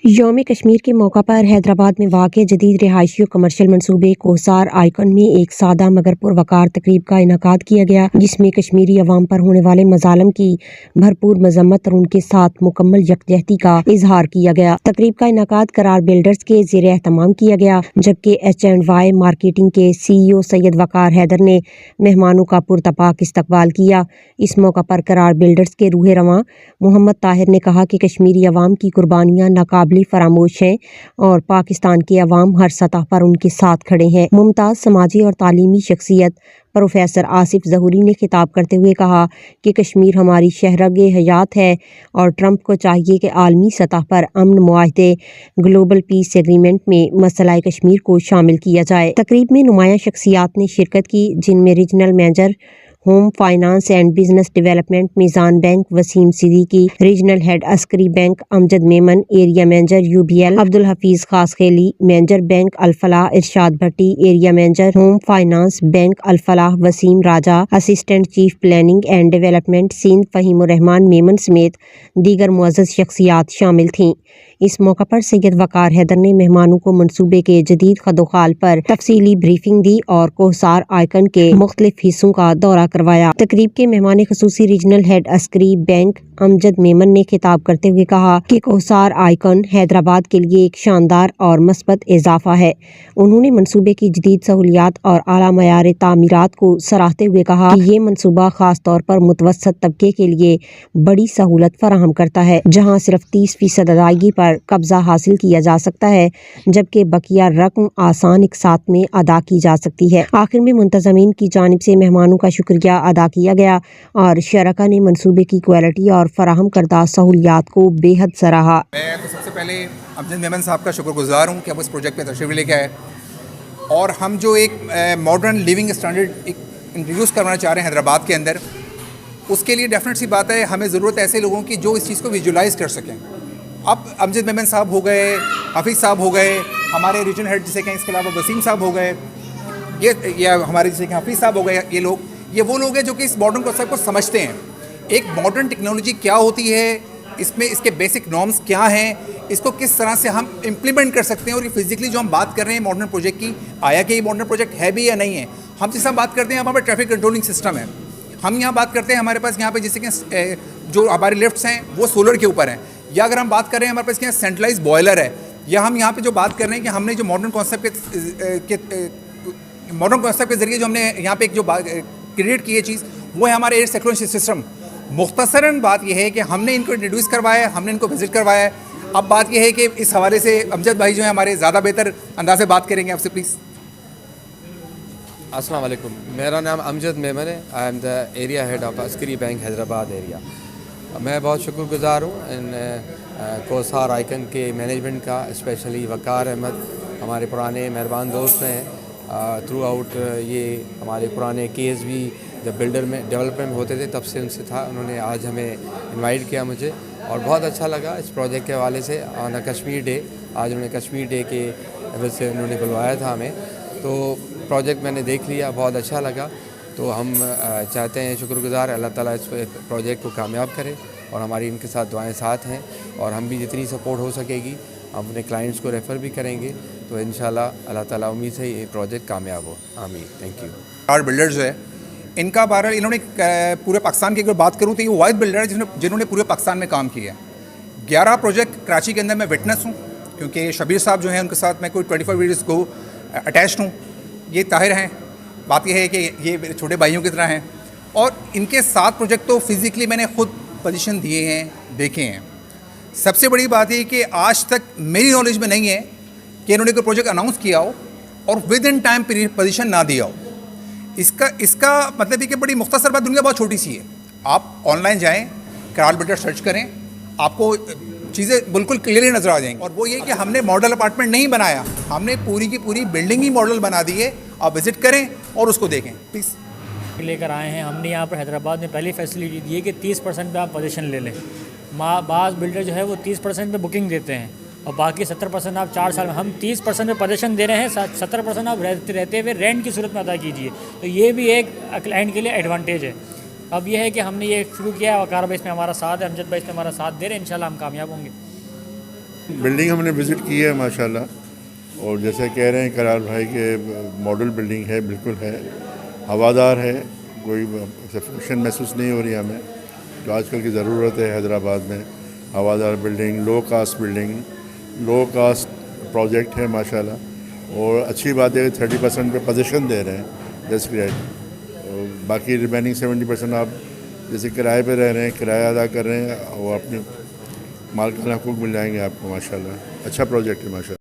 یوم کشمیر کے موقع پر حیدرآباد میں واقع جدید رہائشی و کمرشل منصوبے کوثار آئیکن میں ایک سادہ مگر پروقار تقریب کا انعقاد کیا گیا، جس میں کشمیری عوام پر ہونے والے مظالم کی بھرپور مذمت اور ان کے ساتھ مکمل یکجہتی کا اظہار کیا گیا۔ تقریب کا انعقاد کرار بلڈرز کے زیر اہتمام کیا گیا، جبکہ H&Y مارکیٹنگ کے CEO سید وقار حیدر نے مہمانوں کا پرتپاک استقبال کیا۔ اس موقع پر کرار بلڈرز کے روح رواں محمد طاہر نے کہا کہ کشمیری عوام کی قربانیاں ناقابل فراموش ہیں اور پاکستان کے عوام ہر سطح پر ان کے ساتھ کھڑے ہیں۔ ممتاز سماجی اور تعلیمی شخصیت پروفیسر آصف ظہوری نے خطاب کرتے ہوئے کہا کہ کشمیر ہماری شہرگ حیات ہے اور ٹرمپ کو چاہیے کہ عالمی سطح پر امن معاہدے گلوبل پیس ایگریمنٹ میں مسئلہ کشمیر کو شامل کیا جائے۔ تقریب میں نمایاں شخصیات نے شرکت کی، جن میں regional manager home finance and business development Meezan bank Waseem Siddiqui, regional head Askari bank Amjad Memon, area manager UBL Abdul Hafeez Khaskheli, manager bank Alfalah Irshad Bhatti, area manager home finance bank Alfalah Waseem Raja, assistant chief planning and development Sindh Faheem Rehman Memon سمیت دیگر معزز شخصیات شامل تھیں۔ اس موقع پر سید وقار حیدر نے مہمانوں کو منصوبے کے جدید خد و خال پر تفصیلی بریفنگ دی اور کوثار آئیکن کے مختلف حصوں کا دورہ کروایا۔ تقریب کے مہمان خصوصی regional head Askari bank Amjad Memon نے خطاب کرتے ہوئے کہا کہ کوثار آئیکن حیدرآباد کے لیے ایک شاندار اور مثبت اضافہ ہے۔ انہوں نے منصوبے کی جدید سہولیات اور اعلیٰ معیار تعمیرات کو سراہتے ہوئے کہا کہ یہ منصوبہ خاص طور پر متوسط طبقے کے لیے بڑی سہولت فراہم کرتا ہے، جہاں صرف 30% ادائیگی پر قبضہ حاصل کیا جا سکتا ہے، جبکہ بقیہ رقم آسان اقساط میں ادا کی جا سکتی ہے۔ آخر میں منتظمین کی جانب سے مہمانوں کا شکریہ ادا کیا گیا اور شرکاء نے منصوبے کی کوالٹی اور فراہم کردہ سہولیات کو بے حد سراہا۔ میں تو سب سے پہلے امجد میمن صاحب کا شکر گزار ہوں کہ اب اس پروجیکٹ پہ تشریف لے کے آئے اور ہم جو ایک ماڈرن لیونگ اسٹینڈرڈ انٹروڈیوس کروانا چاہ رہے ہیں حیدرآباد کے اندر، اس کے لیے ڈیفینیٹ سی بات ہے ہمیں ضرورت ہے ایسے لوگوں کی جو اس چیز کو ویژولائز کر سکیں۔ اب امجد میمن صاحب ہو گئے، حفیظ صاحب ہو گئے، ہمارے ریجن ہیڈ جسے کہیں، اس کے علاوہ وسیم صاحب ہو گئے، یہ ہمارے جسے کہ حفیظ صاحب ہو گئے، یہ وہ لوگ ہیں جو کہ اس ماڈرن کانسیپٹ کو سمجھتے ہیں۔ ایک ماڈرن ٹیکنالوجی کیا ہوتی ہے، اس میں اس کے بیسک نارمز کیا ہیں، اس کو کس طرح سے ہم امپلیمنٹ کر سکتے ہیں، اور یہ فزیکلی جو ہم بات کر رہے ہیں ماڈرن پروجیکٹ کی، آیا کہ یہ ماڈرن پروجیکٹ ہے بھی یا نہیں ہے۔ ہم جس طرح بات کرتے ہیں ہمارے ٹریفک کنٹرولنگ سسٹم ہے، ہم یہاں بات کرتے ہیں ہمارے پاس یہاں پہ جیسے کہ جو ہمارے لفٹس ہیں وہ سولر کے اوپر ہیں، یا اگر ہم بات کر رہے ہیں ہمارے پاس یہاں سینٹرلائز بوائلر ہے، یا ہم یہاں پہ جو بات کر رہے ہیں کہ ہم نے جو ماڈرن کانسیپٹ کے ذریعے جو ہم نے یہاں پہ ایک جو کریٹ کی ہے چیز، وہ ہے ہمارے ایئر سیکورٹی سسٹم۔ مختصراً بات یہ ہے کہ ہم نے ان کو انٹروڈیوس کروایا ہے، ہم نے ان کو وزٹ کروایا ہے۔ اب بات یہ ہے کہ اس حوالے سے امجد بھائی جو ہیں ہمارے زیادہ بہتر انداز سے بات کریں گے، آپ سے پلیز۔ السلام علیکم، میرا نام امجد میمن ہے، I am the area head of Askari bank Hyderabad area. میں بہت شکر گزار ہوں ان کوثار آئیکن کے مینجمنٹ کا، اسپیشلی وقار احمد ہمارے پرانے مہربان دوست ہیں۔ تھرو آؤٹ یہ ہمارے پرانے کیس بھی جب بلڈر میں ڈیولپمنٹ ہوتے تھے تب سے ان سے تھا، انہوں نے آج ہمیں انوائٹ کیا مجھے، اور بہت اچھا لگا اس پروجیکٹ کے حوالے سے۔ آن کشمیر ڈے، آج انہوں نے کشمیر ڈے کے وجہ سے انہوں نے بلوایا تھا ہمیں، تو پروجیکٹ میں نے دیکھ لیا، بہت اچھا لگا۔ تو ہم چاہتے ہیں، شکر گزار اللہ تعالیٰ اس پروجیکٹ کو کامیاب کرے، اور ہماری ان کے ساتھ دعائیں ساتھ ہیں، اور ہم بھی جتنی سپورٹ ہو سکے گی ہم اپنے کلائنٹس کو ریفر بھی کریں گے، تو انشاءاللہ اللہ تعالیٰ امید سے یہ پروجیکٹ کامیاب ہو، آمین۔ Thank you. اور بلڈرز ہے ان کا بہرحال انہوں نے پورے پاکستان کی اگر بات کروں تو یہ واحد بلڈر ہے جنہوں نے پورے پاکستان میں کام کیا ہے۔ 11 پروجیکٹ کراچی کے اندر میں وٹنس ہوں، کیونکہ شبیر صاحب جو ہیں ان کے ساتھ میں کوئی 25 ایئرز کو اٹیچڈ ہوں۔ یہ طاہر ہیں، بات یہ ہے کہ یہ چھوٹے بھائیوں کی طرح ہیں، اور ان کے 7 پروجیکٹ تو فزیکلی میں نے خود پوزیشن دیے ہیں، دیکھے ہیں۔ سب سے بڑی بات یہ کہ آج تک میری نالج میں نہیں ہے کہ انہوں نے کوئی پروجیکٹ اناؤنس کیا ہو اور ود ان ٹائم پوزیشن نہ دیا ہو۔ اس کا مطلب یہ کہ بڑی مختصر بات، دنیا بہت چھوٹی سی ہے۔ آپ آن لائن جائیں، کرال بلڈر سرچ کریں، آپ کو چیزیں بالکل کلیئرلی نظر آ جائیں گی۔ اور وہ یہ کہ ہم نے ماڈل اپارٹمنٹ نہیں بنایا، ہم نے پوری کی پوری بلڈنگ ہی ماڈل بنا دی ہے۔ آپ وزٹ کریں اور اس کو دیکھیں پلیز۔ لے کر آئے ہیں ہم نے یہاں پر حیدرآباد میں پہلی فیسلٹی دی ہے کہ 30% پہ آپ پوزیشن لے لیں۔ بعض بلڈر جو ہے وہ 30% پہ بکنگ دیتے ہیں، اور باقی 70% آپ 4 سال میں، ہم 30% پہ پوزیشن دے رہے ہیں، 70% آپ رہتے ہوئے رینٹ کی صورت میں ادا کیجیے، تو یہ بھی ایک کلائنٹ کے لیے ایڈوانٹیج ہے۔ اب یہ ہے کہ ہم نے یہ شروع کیا ہے، وقار بھائی اس میں ہمارا ساتھ ہے، امجد بھائی اس میں ہمارا ساتھ دے رہے ہیں، انشاءاللہ ہم کامیاب ہوں گے۔ بلڈنگ ہم نے وزٹ کی ہے ماشاءاللہ، اور جیسے کہہ رہے ہیں کرار بھائی کہ ماڈل بلڈنگ ہے، بالکل ہے، ہوادار ہے، کوئی سفیکشن محسوس نہیں ہو رہی ہمیں، جو آج کل کی ضرورت ہے حیدرآباد میں، ہوادار بلڈنگ، لو کاسٹ پروجیکٹ ہے ماشاءاللہ، اور اچھی بات ہے کہ 30% پہ پوزیشن دے رہے ہیں جسٹ گریٹ، اور باقی ریمیننگ 70% آپ جیسے کرائے پہ رہ رہے ہیں، کرایہ ادا کر رہے ہیں، اور اپنی مالکانہ حقوق مل جائیں گے آپ کو ماشاءاللہ، اچھا پروجیکٹ ہے ماشاءاللہ۔